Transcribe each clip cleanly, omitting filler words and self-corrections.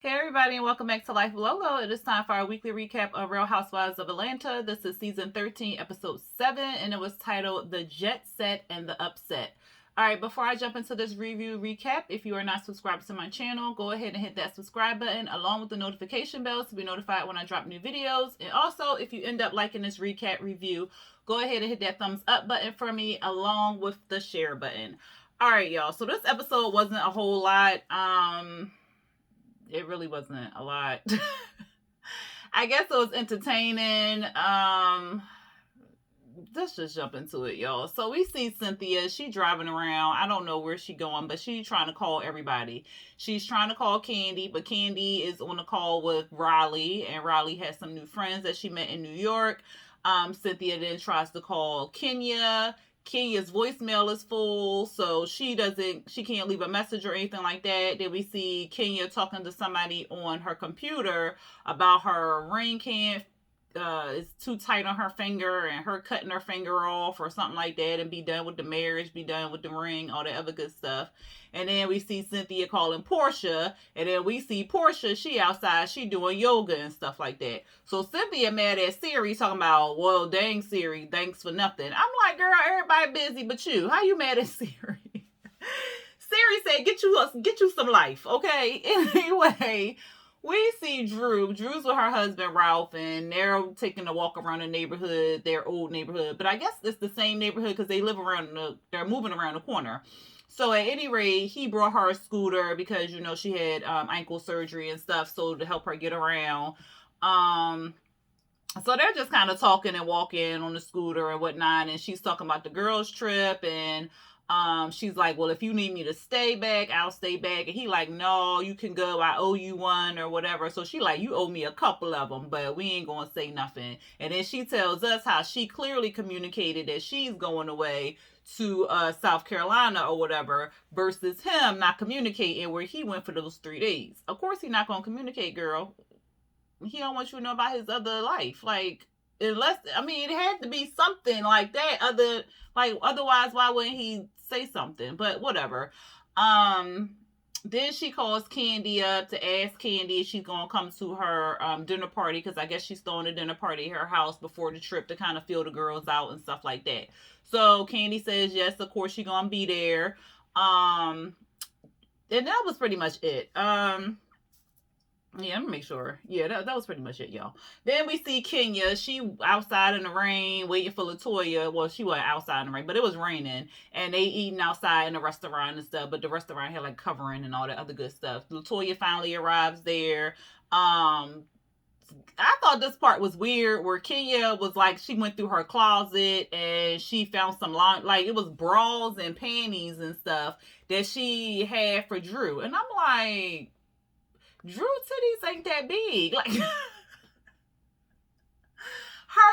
Hey everybody, and welcome back to Life with Lolo. It is time for our weekly recap of Real Housewives of Atlanta. This is season 13, episode 7, and it was titled The Jet Set and the Upset. Alright, before I jump into this review recap, if you are not subscribed to my channel, go ahead and hit that subscribe button along with the notification bell to be notified when I drop new videos. And also, if you end up liking this recap review, go ahead and hit that thumbs up button for me along with the share button. Alright, y'all. So this episode wasn't a whole lot. It really wasn't a lot. I guess it was entertaining. Let's just jump into it, y'all. So we see Cynthia. She driving around. I don't know where she going, but she's trying to call everybody. She's trying to call Candy, but Candy is on a call with Riley, and Riley has some new friends that she met in New York. Cynthia then tries to call Kenya. Kenya's voicemail is full, so she can't leave a message or anything like that. Then we see Kenya talking to somebody on her computer about her ring can't is too tight on her finger and her cutting her finger off or something like that and be done with the marriage, be done with the ring, all that other good stuff. And then we see Cynthia calling Portia, and then we see Portia, she outside, she doing yoga and stuff like that. So Cynthia mad at Siri talking about, well, dang Siri, thanks for nothing. I'm like, girl, everybody busy but you. How you mad at Siri? Siri said, get you some life, okay? Anyway, we see Drew. Drew's with her husband Ralph, and they're taking a walk around the neighborhood, their old neighborhood. But I guess it's the same neighborhood because they're moving around the corner. So at any rate, he brought her a scooter because she had ankle surgery and stuff, so to help her get around. So they're just kind of talking and walking on the scooter and whatnot, and she's talking about the girls' trip, and she's like, well, if you need me to stay back, I'll stay back. And he like, no, you can go. I owe you one or whatever. So she like, you owe me a couple of them, but we ain't going to say nothing. And then she tells us how she clearly communicated that she's going away to South Carolina or whatever versus him not communicating where he went for those 3 days. Of course he's not going to communicate, girl. He don't want you to know about his other life. Like, unless, I mean, it had to be something like that. Otherwise, why wouldn't he say something? But whatever. Then she calls Candy up to ask Candy if she's gonna come to her dinner party because I guess she's throwing a dinner party at her house before the trip to kind of feel the girls out and stuff like that. So Candy says yes, of course she's gonna be there. And that was pretty much it. Yeah, I'm gonna make sure. Yeah, that was pretty much it, y'all. Then we see Kenya. She outside in the rain waiting for Latoya. Well, she wasn't outside in the rain, but it was raining. And they eating outside in the restaurant and stuff. But the restaurant had like covering and all that other good stuff. Latoya finally arrives there. I thought this part was weird where Kenya was like, she went through her closet and she found some like it was bras and panties and stuff that she had for Drew. And I'm like, Drew titties ain't that big. Like, her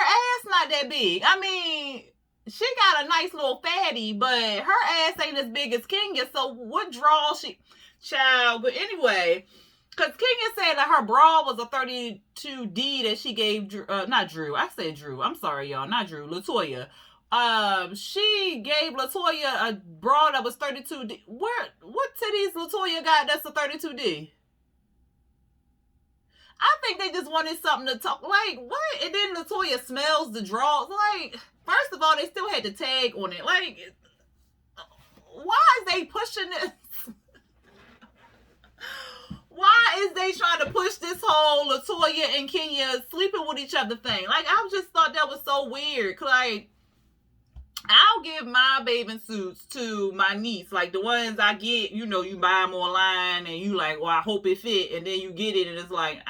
ass not that big. I mean, she got a nice little fatty, but her ass ain't as big as Kenya. So what draw she, child? But anyway, because Kenya said that her bra was a 32D that she gave Drew, not Drew. I said Drew. I'm sorry, y'all. Not Drew. Latoya. She gave Latoya a bra that was 32D. What titties Latoya got that's a 32D? I think they just wanted something to talk. Like, what? And then Latoya smells the draws. Like, first of all, they still had the tag on it. Like, why is they pushing this? Why is they trying to push this whole Latoya and Kenya sleeping with each other thing? Like, I just thought that was so weird. Like, I'll give my bathing suits to my niece. Like the ones I get, you buy them online and you like, well, I hope it fit. And then you get it and it's like,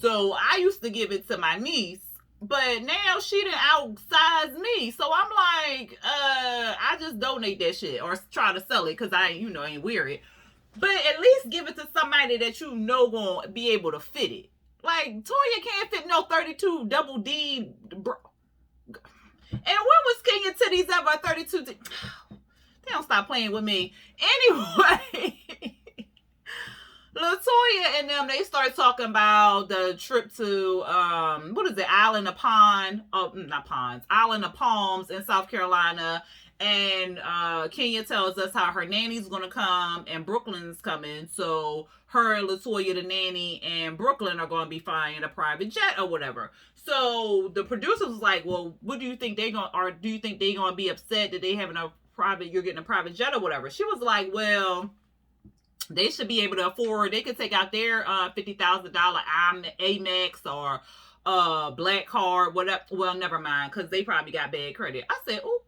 So I used to give it to my niece. But now she done outsize me. So I'm like, I just donate that shit or try to sell it because I ain't wear it. But at least give it to somebody that gonna be able to fit it. Like, Toya can't fit no 32 double D, bro. And when was Kenya titties ever 32? They don't stop playing with me. Anyway, Latoya and them, they start talking about the trip to Island of Palms in South Carolina. And Kenya tells us how her nanny's gonna come and Brooklyn's coming. So her and Latoya, the nanny, and Brooklyn are gonna be flying a private jet or whatever. So the producers was like, well, what do you think they gonna, or do you think they gonna be upset that they having a private, you're getting a private jet or whatever? She was like, well, they should be able to afford, they could take out their $50,000 Amex or black card, whatever. Well, never mind, because they probably got bad credit. I said, oh,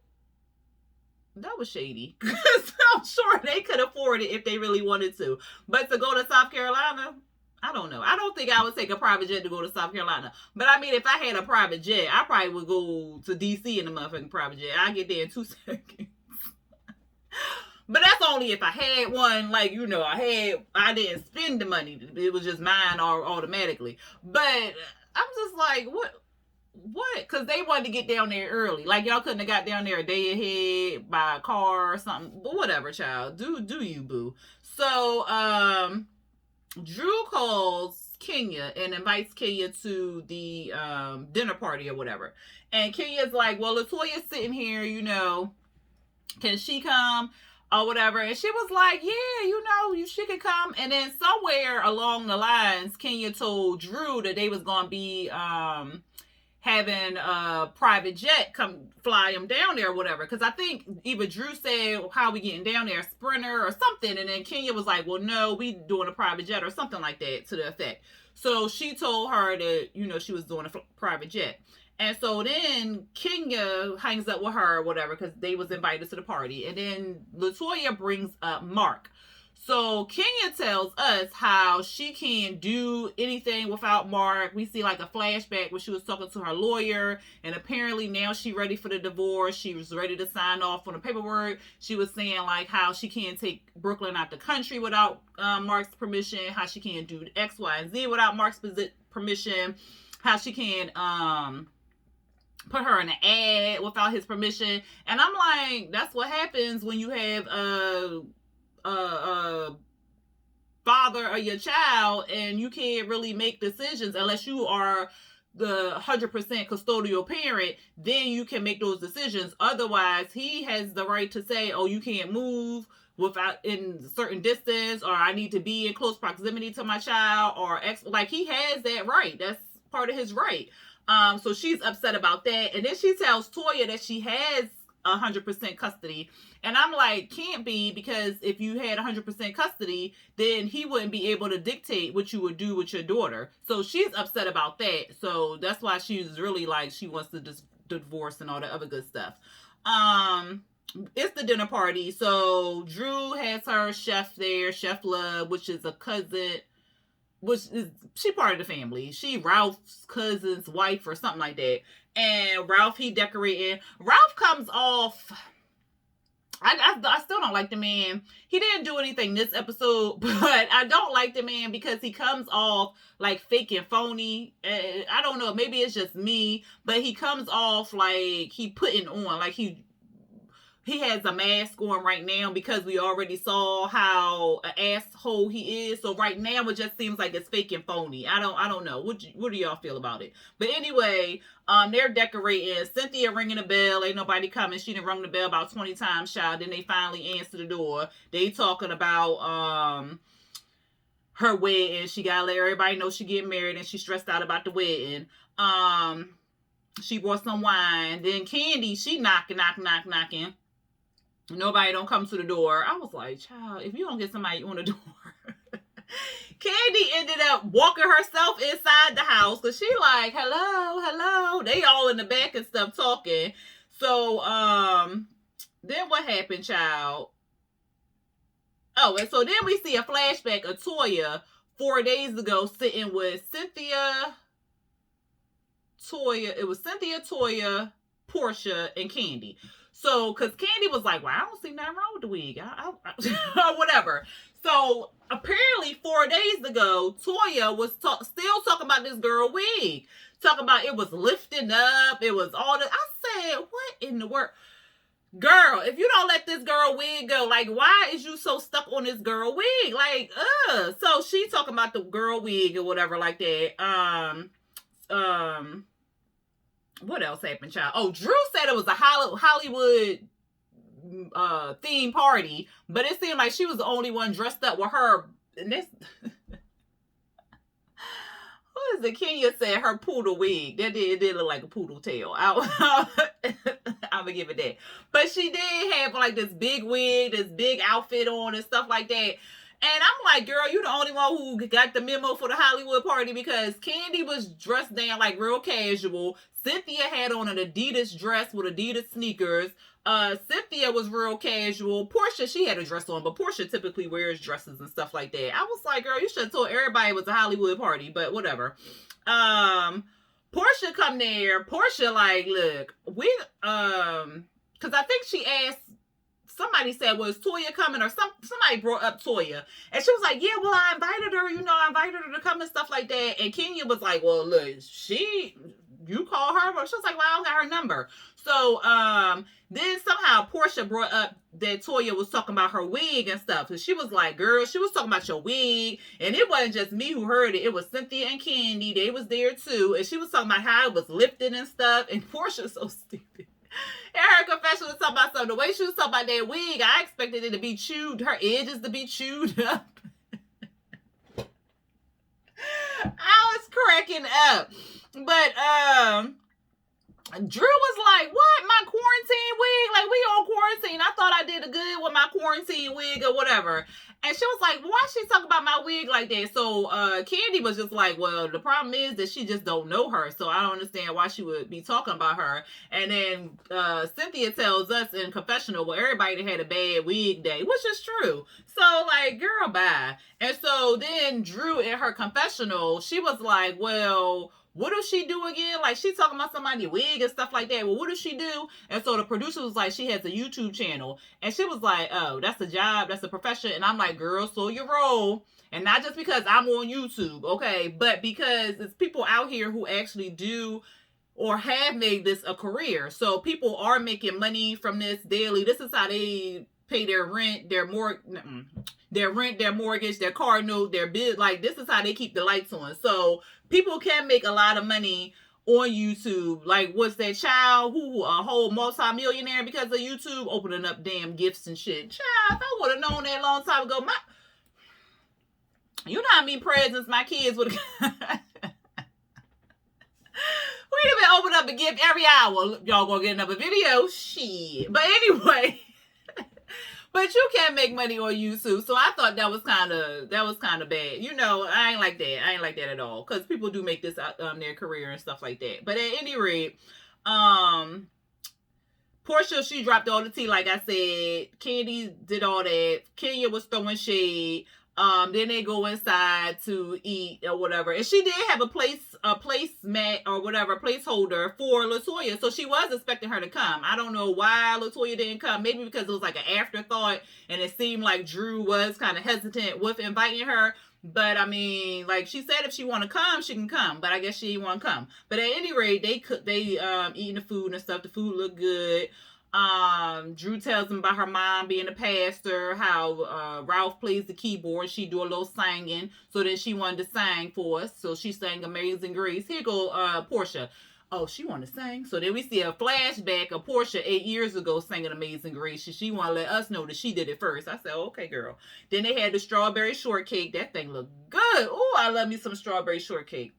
that was shady. I'm sure they could afford it if they really wanted to. But to go to South Carolina, I don't know. I don't think I would take a private jet to go to South Carolina. But I mean, if I had a private jet, I probably would go to DC in a motherfucking private jet. I get there in 2 seconds. But that's only if I had one. Like, you know, I didn't spend the money. It was just mine automatically. But I'm just like, what? Because they wanted to get down there early. Like, y'all couldn't have got down there a day ahead by a car or something. But whatever, child. Do you, boo. So, Drew calls Kenya and invites Kenya to the dinner party or whatever. And Kenya's like, well, Latoya's sitting here, you know, can she come or whatever? And she was like, yeah, you know, she could come. And then somewhere along the lines, Kenya told Drew that they was going to be having a private jet come fly him down there or whatever. Because I think either Drew said, how we getting down there, Sprinter or something. And then Kenya was like, well, no, we doing a private jet or something like that to the effect. So she told her that, you know, she was doing a private jet. And so then Kenya hangs up with her or whatever because they was invited to the party. And then Latoya brings up Mark. So Kenya tells us how she can't do anything without Mark. We see like a flashback where she was talking to her lawyer, and apparently now she's ready for the divorce. She was ready to sign off on the paperwork. She was saying like how she can't take Brooklyn out the country without Mark's permission, how she can't do X, Y, and Z without Mark's permission, how she can't put her in an ad without his permission. And I'm like, that's what happens when you have father of your child and you can't really make decisions unless you are the 100% custodial parent. Then you can make those decisions. Otherwise, he has the right to say, oh, you can't move without in certain distance, or I need to be in close proximity to my child, or like he has that right. That's part of his right. So she's upset about that. And then she tells Toya that she has 100% custody. And I'm like, can't be, because if you had 100% custody, then he wouldn't be able to dictate what you would do with your daughter. So she's upset about that. So that's why she's really like, she wants to divorce and all the other good stuff. It's the dinner party. So Drew has her chef there, Chef Love, which is a cousin, which is, she part of the family. She Ralph's cousin's wife or something like that. And Ralph, he decorated. Ralph comes off, I still don't like the man. He didn't do anything this episode, but I don't like the man because he comes off like fake and phony. I don't know, maybe it's just me, but he comes off like he putting on, like he has a mask on right now because we already saw how an asshole he is. So right now it just seems like it's fake and phony. I don't know. What do y'all feel about it? But anyway, they're decorating. Cynthia ringing the bell. Ain't nobody coming. She done rung the bell about 20 times, child. Then they finally answer the door. They talking about her wedding. She gotta let everybody know she getting married and she stressed out about the wedding. She brought some wine. Then Candy, she knocking. Nobody don't come to the door. I was like, child, if you don't get somebody on the door. Candy ended up walking herself inside the house because she like, hello. They all in the back and stuff talking. So, then what happened, child? Oh, and so then we see a flashback of Toya 4 days ago sitting with Cynthia, Toya, Portia, and Candy. So, because Candy was like, well, I don't see nothing wrong with the wig. Or whatever. So, apparently 4 days ago, Toya was still talking about this girl wig. Talking about it was lifting up. It was all this. I said, what in the world? Girl, if you don't let this girl wig go, like, why is you so stuck on this girl wig? Like, So, she talking about the girl wig or whatever like that. What else happened, child? Oh, Drew said it was a Hollywood theme party, but it seemed like she was the only one dressed up with her. And this, what is it? Kenya said her poodle wig. It did look like a poodle tail. I'm gonna give it that. But she did have like this big wig, this big outfit on and stuff like that. And I'm like, girl, you the only one who got the memo for the Hollywood party, because Candy was dressed down like real casual. Cynthia had on an Adidas dress with Adidas sneakers. Cynthia was real casual. Portia, she had a dress on, but Portia typically wears dresses and stuff like that. I was like, girl, you should have told everybody it was a Hollywood party, but whatever. Portia come there. Portia like, look, we, because I think she asked, somebody said, was Toya coming, or somebody brought up Toya, and she was like, yeah, well, I invited her, I invited her to come and stuff like that. And Kenya was like, well, look, you call her, but she was like, well, I don't got her number. So then somehow Portia brought up that Toya was talking about her wig and stuff, and she was like, girl, she was talking about your wig, and it wasn't just me who heard it was Cynthia and Candy. They was there too, and she was talking about how it was lifted and stuff. And Portia's so stupid. And her confession was talking about something. The way she was talking about that wig, I expected it to be chewed, her edges to be chewed up. I was cracking up. But Drew was like, what? My quarantine wig? Like, we on quarantine. I thought I did a good with my quarantine wig or whatever. And she was like, why she talking about my wig like that? So Candy was just like, well, the problem is that she just don't know her. So I don't understand why she would be talking about her. And then Cynthia tells us in confessional, well, everybody had a bad wig day, which is true. So like, girl, bye. And so then Drew in her confessional, she was like, well, what does she do again? Like, she talking about somebody's wig and stuff like that. Well, what does she do? And so the producer was like, she has a YouTube channel. And she was like, oh, that's a job, that's a profession. And I'm like, girl, slow your roll. And not just because I'm on YouTube, okay? But because it's people out here who actually do or have made this a career. So people are making money from this daily. This is how they pay their rent, their mortgage, their car note, their bill. Like, this is how they keep the lights on. So people can make a lot of money on YouTube. Like, what's that child who a whole multi-millionaire because of YouTube, opening up damn gifts and shit. Child, if I would have known that a long time ago, you know how many presents my kids would have we'd have been opening up a gift every hour. Y'all gonna get another video? Shit. But anyway. But you can't make money on YouTube. So I thought that was kind of bad. I ain't like that. I ain't like that at all. Because people do make this their career and stuff like that. But at any rate, Portia, she dropped all the tea, like I said. Candy did all that. Kenya was throwing shade. Then they go inside to eat or whatever. And she did have a placemat or whatever, placeholder for LaToya. So she was expecting her to come. I don't know why LaToya didn't come. Maybe because it was like an afterthought and it seemed like Drew was kind of hesitant with inviting her. But I mean, like she said, if she want to come, she can come. But I guess she didn't want to come. But at any rate, they eating the food and stuff. The food looked good. Drew tells him about her mom being a pastor, how Ralph plays the keyboard, she do a little singing, so then she wanted to sing for us, so she sang Amazing Grace. Here go Portia. Oh, she wanted to sing. So then we see a flashback of Portia 8 years ago singing Amazing Grace. She want to let us know that she did it first. I said, okay, girl. Then they had the strawberry shortcake. That thing looked good. Oh, I love me some strawberry shortcake.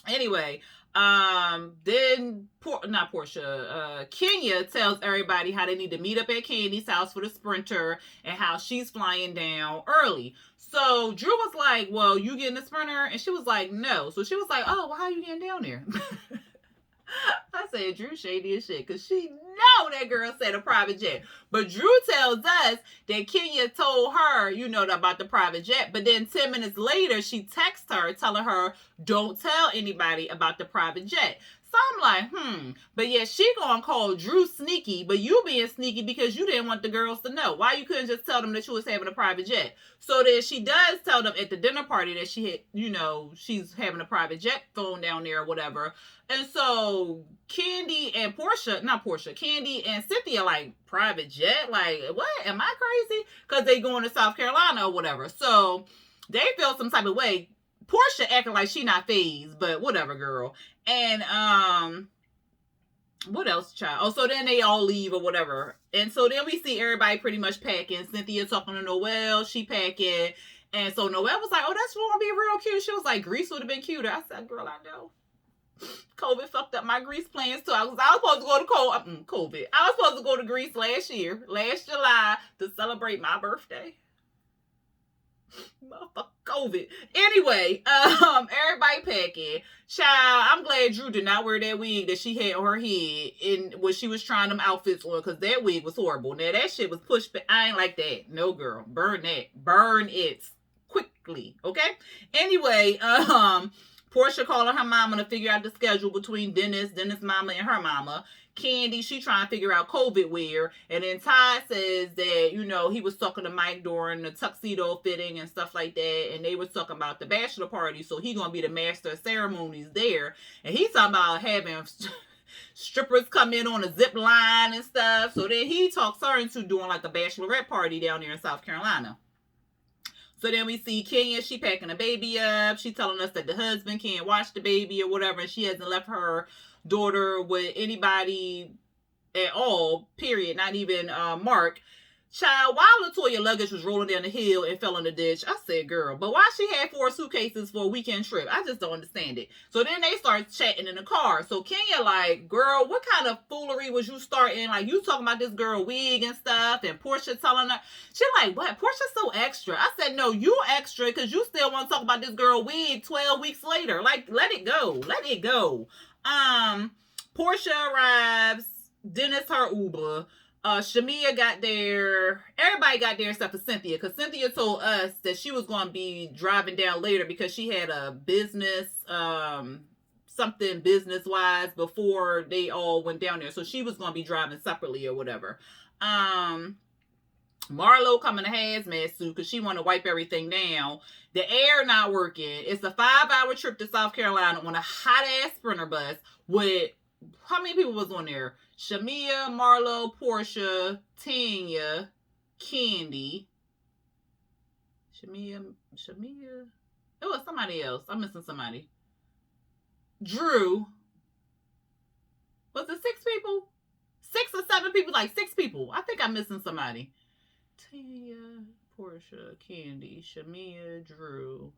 Anyway, then not Portia, Kenya tells everybody how they need to meet up at Candy's house for the Sprinter and how she's flying down early. So Drew was like, well, you getting the Sprinter? And she was like, no. So she was like, oh, well, how you getting down there? I said, Drew shady as shit, because she know that girl said a private jet. But Drew tells us that Kenya told her, about the private jet. But then 10 minutes later, she texts her telling her, don't tell anybody about the private jet. So I'm like, But yeah, she gonna call Drew sneaky, but you being sneaky because you didn't want the girls to know. Why you couldn't just tell them that you was having a private jet? So then she does tell them at the dinner party that she had, she's having a private jet flown down there or whatever. And so Candy and Candy and Cynthia like, private jet? Like, what? Am I crazy? Because they going to South Carolina or whatever. So they feel some type of way. Portia acting like she not phased, but whatever, girl. And what else, child? Oh, so then they all leave or whatever. And so then we see everybody pretty much packing. Cynthia talking to Noelle, she packing. And so Noelle was like, oh, that's gonna be real cute. She was like, Greece would have been cuter. I said, girl, I know. COVID fucked up my Greece plans too. I was supposed to go to COVID. I was supposed to go to Greece last July, to celebrate my birthday. Motherfucker COVID. Anyway, everybody packing. Child, I'm glad Drew did not wear that wig that she had on her head in when she was trying them outfits on, because that wig was horrible. Now that shit was pushed back. I ain't like that. No, girl. Burn that. Burn it quickly. Okay? Anyway, Portia calling her mama to figure out the schedule between Dennis mama, and her mama. Candy, she trying to figure out COVID wear. And then Ty says that, you know, he was talking to Mike during the tuxedo fitting and stuff like that. And they were talking about the bachelor party. So he gonna be the master of ceremonies there. And he's talking about having strippers come in on a zip line and stuff. So then he talks her into doing like a bachelorette party down there in South Carolina. So then we see Kenya, she packing a baby up. She telling us that the husband can't watch the baby or whatever, and she hasn't left her daughter with anybody at all, period, not even Mark. Child, while LaToya luggage was rolling down the hill and fell in the ditch, I said, girl, but why she had 4 suitcases for a weekend trip? I just don't understand it. So then they start chatting in the car. So Kenya like, girl, what kind of foolery was you starting? Like, you talking about this girl wig and stuff, and Portia telling her. She like, what? Portia's so extra. I said, no, you extra because you still want to talk about this girl wig 12 weeks later. Like, let it go. Let it go. Portia arrives. Dennis her Uber. Shamia got there. Everybody got there except for Cynthia, because Cynthia told us that she was going to be driving down later because she had a business, something business-wise before they all went down there. So she was going to be driving separately or whatever. Marlo coming to hazmat suit because she want to wipe everything down. The air not working. It's a 5-hour trip to South Carolina on a hot-ass Sprinter bus with, how many people was on there? Shamia, Marlo, Portia, Tanya, Candy. Shamia. It was somebody else. I'm missing somebody. Drew. Was it 6 people? 6 or 7 people? Like 6 people. I think I'm missing somebody. Tanya, Portia, Candy, Shamia, Drew,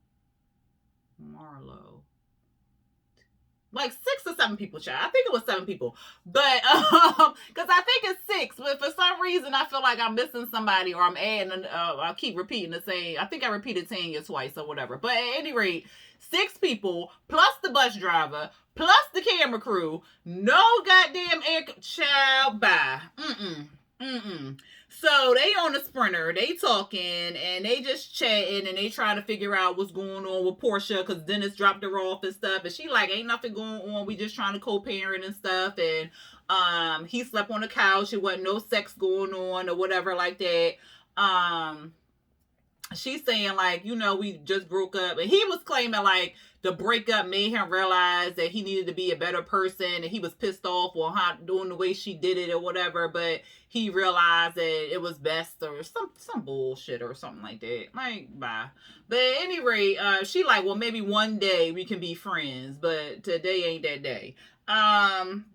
Marlo. Like 6 or 7 people, child. I think it was 7 people. But, because I think it's 6. But for some reason, I feel like I'm missing somebody, or I'm adding, I keep repeating the same. I think I repeated Tanya twice or whatever. But at any rate, 6 people, plus the bus driver, plus the camera crew. No goddamn air, child, bye. So they on a Sprinter, they talking, and they just chatting, and they trying to figure out what's going on with Portia, because Dennis dropped her off and stuff, and she like, ain't nothing going on, we just trying to co-parent and stuff, and he slept on the couch, it wasn't no sex going on or whatever like that. She's saying like, you know, we just broke up, and he was claiming like the breakup made him realize that he needed to be a better person, and he was pissed off on how doing the way she did it or whatever, but he realized that it was best, or some bullshit or something like that. Like, bye. But at any rate, she like, well, maybe one day we can be friends, but today ain't that day.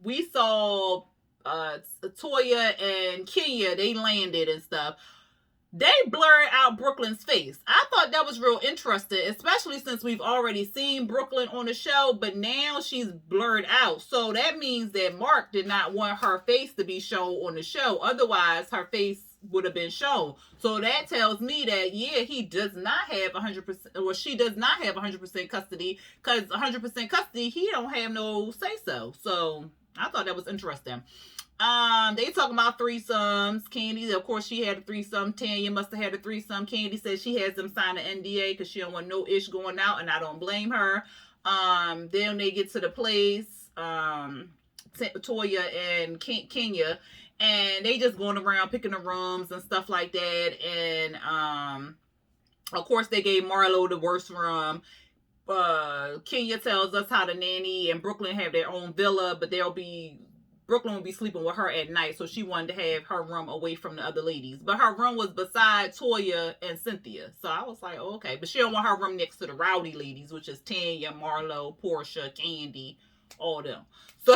We saw Toya and Kenya, they landed and stuff. They blurred out Brooklyn's face. I thought that was real interesting, especially since we've already seen Brooklyn on the show, but now she's blurred out. So that means that Mark did not want her face to be shown on the show. Otherwise, her face would have been shown. So that tells me that, yeah, he does not have 100%, or she does not have 100% custody, because 100% custody, he don't have no say-so. So I thought that was interesting. They talking about threesomes. Candy, of course, she had a threesome. Tanya must have had a threesome. Candy says she has them sign an NDA because she don't want no ish going out, and I don't blame her. Then they get to the place, Toya and Kenya, and they just going around picking the rooms and stuff like that. And of course, they gave Marlo the worst room. Kenya tells us how the nanny and Brooklyn have their own villa, but Brooklyn will be sleeping with her at night, so she wanted to have her room away from the other ladies. But her room was beside Toya and Cynthia. So I was like, oh, okay. But she don't want her room next to the rowdy ladies, which is Tanya, Marlo, Portia, Candy, all them. So,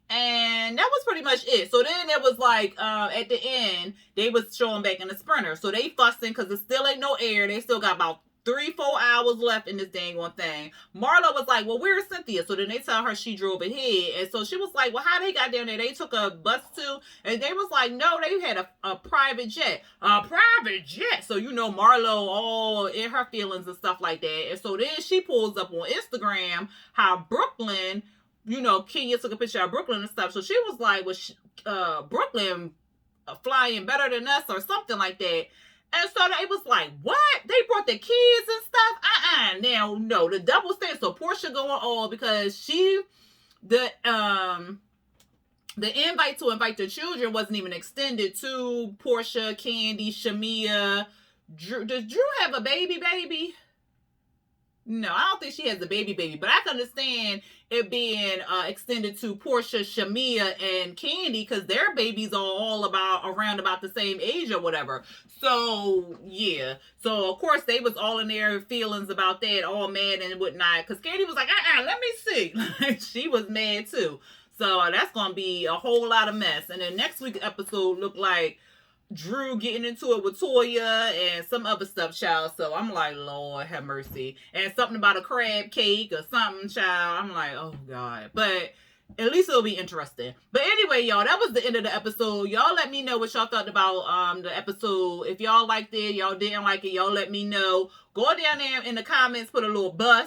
And that was pretty much it. So then it was like at the end, they was showing back in the sprinter. So they fussing because it still ain't no air. They still got about 3-4 hours left in this dang one thing. Marlo was like, well, where's Cynthia? So then they tell her she drove ahead. And so she was like, well, how they got down there? They took a bus too. And they was like, no, they had a private jet. A private jet. So, you know, Marlo all in her feelings and stuff like that. And so then she pulls up on Instagram how Brooklyn, you know, Kenya took a picture of Brooklyn and stuff. So she was like, well, Brooklyn flying better than us or something like that. And so they was like, what? They brought the kids and stuff? Now, no, the double standard. So Portia going all because the invite to invite the children wasn't even extended to Portia, Candy, Shamia. Does Drew have a baby? No, I don't think she has a baby, but I can understand it being extended to Portia, Shamia, and Candy because their babies are all around about the same age or whatever. So yeah, so of course they was all in their feelings about that, all mad and whatnot. Because Candy was like, let me see. She was mad too. So that's gonna be a whole lot of mess. And then next week's episode looked like Drew getting into it with Toya and some other stuff, child. So I'm like, Lord have mercy. And something about a crab cake or something, child. I'm like, oh God. But at least it'll be interesting. But anyway, y'all, that was the end of the episode. Y'all let me know what y'all thought about the episode. If y'all liked it, y'all didn't like it, y'all let me know. Go down there in the comments, put a little bus.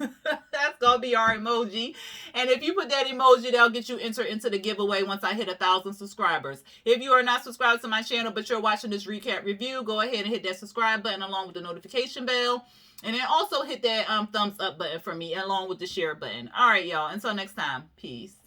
That's gonna be our emoji. And if you put that emoji, that'll get you entered into the giveaway once I hit 1,000 subscribers. If you are not subscribed to my channel, but you're watching this recap review, go ahead and hit that subscribe button along with the notification bell. And then also hit that thumbs up button for me along with the share button. All right, y'all. Until next time. Peace.